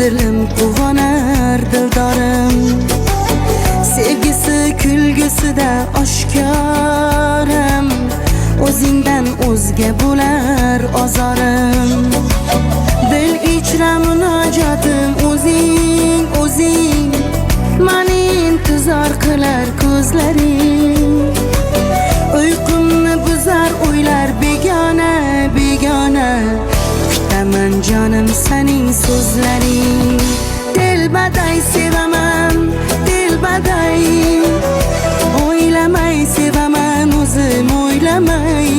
dilim quvonar dildorim. Sevgisi kulgusida oshkorim, o'zingdan o'zga bo'lar ozorim. Dil ichra munojotim o'zing, o'zing, mani intizor qilar ko'zlaring. Uyqumni buzar o'ylar begona, begona, kutaman jonim sening so'zlaring. Dilbaday sevaman, dilbaday, o'ylamay sevaman o'zim o'ylamay.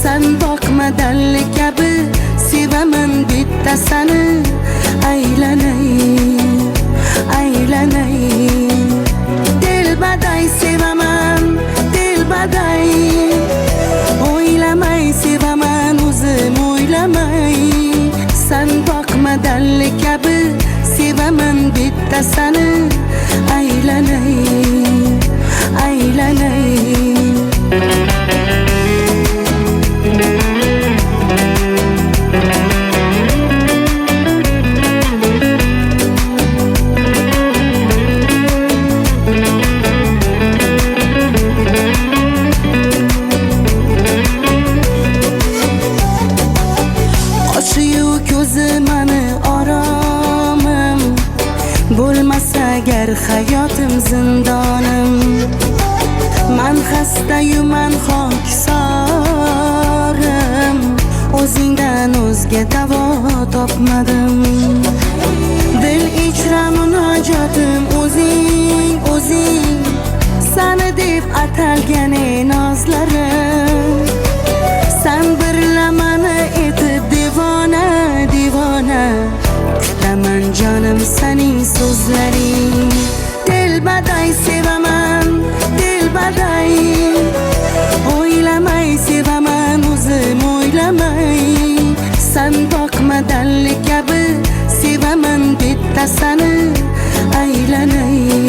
Sen boqma dalli kabi sevaman bittasini, aylanay, aylanay. Dilbaday sevaman, dilbaday, o'ylamay sevaman o'zim o'ylamay. Sen boqma dalli kabi sevaman bittasini, aylanay, aylanay. Bo'lmasa agar hayotim zindonim, man xastayu man xokisorim, o'zingdan o'zga davo topmadim. Dil ichra munojotim o'zing, o'zing, sani deb atalgan nozlarim. Sen birla mani etib devona, devona, kutaman jonim sening so'zlaring. Dilbaday sevaman, dilbaday, o'ylamay sevaman o'zim o'ylamay. Sen boqma dalli kabi sevaman bittasini, aylanay.